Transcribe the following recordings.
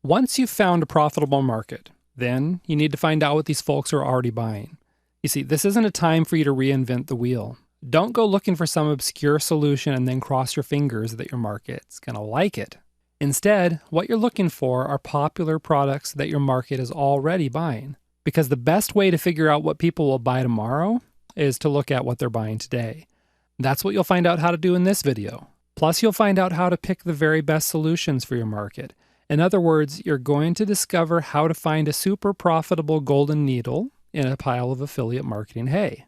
Once you've found a profitable market, then you need to find out what these folks are already buying. You see, this isn't a time for you to reinvent the wheel. Don't go looking for some obscure solution and then cross your fingers that your market's going to like it. Instead, what you're looking for are popular products that your market is already buying. Because the best way to figure out what people will buy tomorrow is to look at what they're buying today. That's what you'll find out how to do in this video. Plus, you'll find out how to pick the very best solutions for your market. In other words, you're going to discover how to find a super profitable golden needle in a pile of affiliate marketing hay.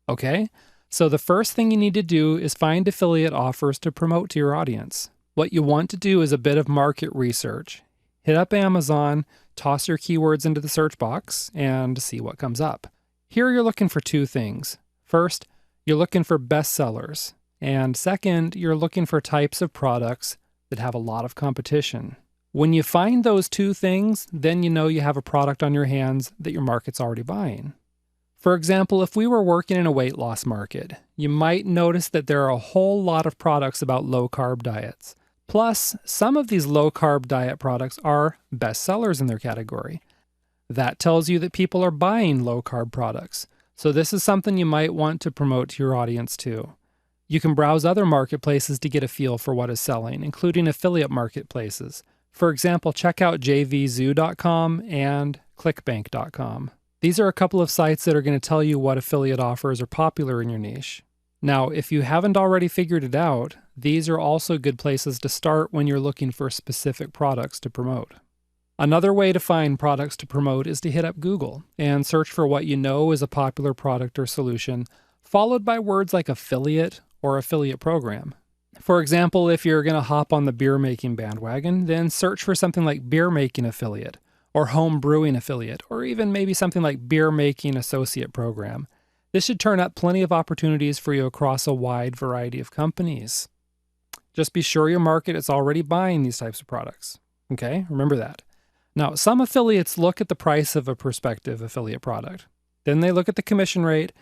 Okay? So the first thing you need to do is find affiliate offers to promote to your audience. What you want to do is a bit of market research. Hit up Amazon, toss your keywords into the search box, and see what comes up. Here you're looking for two things. First, you're looking for bestsellers. And second, you're looking for types of products that have a lot of competition. When you find those two things, then you know you have a product on your hands that your market's already buying. For example, if we were working in a weight loss market, you might notice that there are a whole lot of products about low-carb diets. Plus, some of these low-carb diet products are bestsellers in their category. That tells you that people are buying low-carb products. So this is something you might want to promote to your audience too. You can browse other marketplaces to get a feel for what is selling, including affiliate marketplaces. For example, check out jvzoo.com and clickbank.com. These are a couple of sites that are going to tell you what affiliate offers are popular in your niche. Now, if you haven't already figured it out, these are also good places to start when you're looking for specific products to promote. Another way to find products to promote is to hit up Google and search for what you know is a popular product or solution, followed by words like affiliate or affiliate program. For example, if you're going to hop on the beer making bandwagon, then search for something like beer making affiliate, or home brewing affiliate, or even maybe something like beer making associate program. This should turn up plenty of opportunities for you across a wide variety of companies. Just be sure your market is already buying these types of products. Okay, remember that. Now, some affiliates look at the price of a prospective affiliate product. Then they look at the commission rate,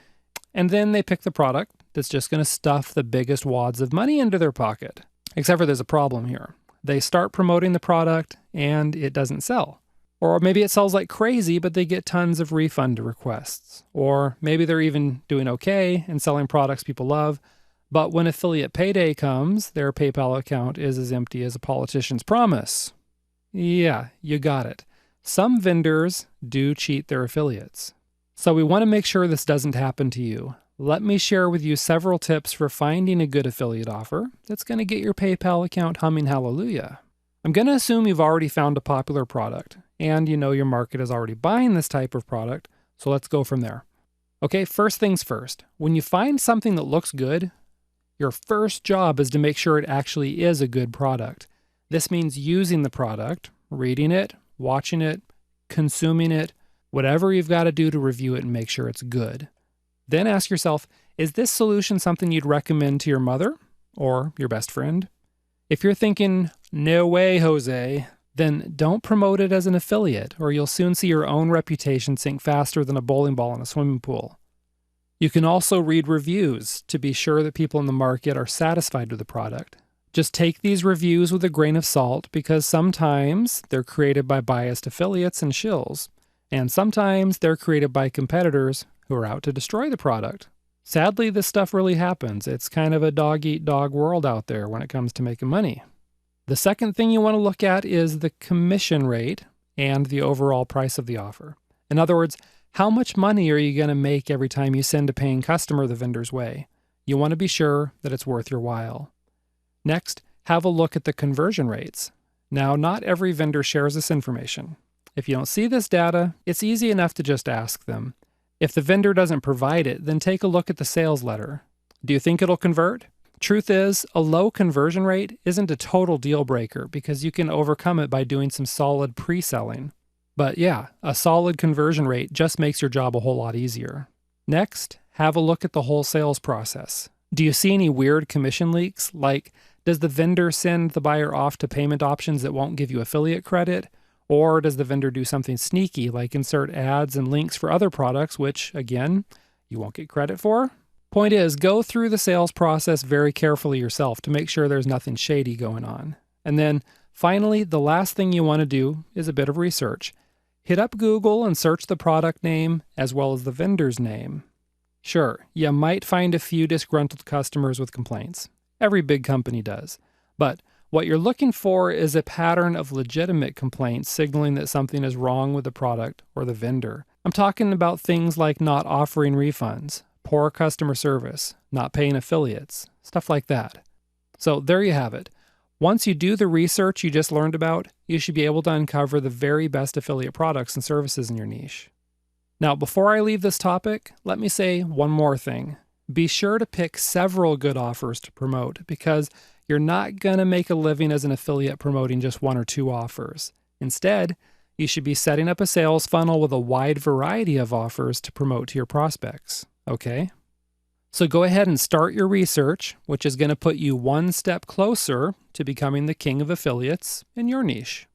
and then they pick the product that's just going to stuff the biggest wads of money into their pocket. Except for there's a problem here. They start promoting the product, and it doesn't sell. Or maybe it sells like crazy, but they get tons of refund requests. Or maybe they're even doing okay and selling products people love, but when affiliate payday comes, their PayPal account is as empty as a politician's promise. Yeah, you got it. Some vendors do cheat their affiliates. So we want to make sure this doesn't happen to you. Let me share with you several tips for finding a good affiliate offer that's going to get your PayPal account humming hallelujah. I'm going to assume you've already found a popular product, and you know your market is already buying this type of product, so let's go from there. Okay, first things first. When you find something that looks good, your first job is to make sure it actually is a good product. This means using the product, reading it, watching it, consuming it, whatever you've got to do to review it and make sure it's good. Then ask yourself, is this solution something you'd recommend to your mother or your best friend? If you're thinking, no way, Jose, then don't promote it as an affiliate, or you'll soon see your own reputation sink faster than a bowling ball in a swimming pool. You can also read reviews to be sure that people in the market are satisfied with the product. Just take these reviews with a grain of salt because sometimes they're created by biased affiliates and shills, and sometimes they're created by competitors who are out to destroy the product. Sadly, this stuff really happens. It's kind of a dog-eat-dog world out there when it comes to making money. The second thing you want to look at is the commission rate and the overall price of the offer. In other words, how much money are you going to make every time you send a paying customer the vendor's way? You want to be sure that it's worth your while. Next, have a look at the conversion rates. Now, not every vendor shares this information. If you don't see this data, it's easy enough to just ask them. If the vendor doesn't provide it, then take a look at the sales letter. Do you think it'll convert? Truth is, a low conversion rate isn't a total deal breaker because you can overcome it by doing some solid pre-selling. But yeah, a solid conversion rate just makes your job a whole lot easier. Next, have a look at the whole sales process. Do you see any weird commission leaks? Like, does the vendor send the buyer off to payment options that won't give you affiliate credit? Or does the vendor do something sneaky like insert ads and links for other products, which, again, you won't get credit for? Point is, go through the sales process very carefully yourself to make sure there's nothing shady going on. And then Finally, the last thing you want to do is a bit of research. Hit up Google and search the product name as well as the vendor's name. Sure, you might find a few disgruntled customers with complaints. Every big company does. But what you're looking for is a pattern of legitimate complaints signaling that something is wrong with the product or the vendor. I'm talking about things like not offering refunds, poor customer service, not paying affiliates, stuff like that. So there you have it. Once you do the research you just learned about, you should be able to uncover the very best affiliate products and services in your niche. Now, before I leave this topic, let me say one more thing. Be sure to pick several good offers to promote because you're not going to make a living as an affiliate promoting just one or two offers. Instead, you should be setting up a sales funnel with a wide variety of offers to promote to your prospects. Okay? So go ahead and start your research, which is going to put you one step closer to becoming the king of affiliates in your niche.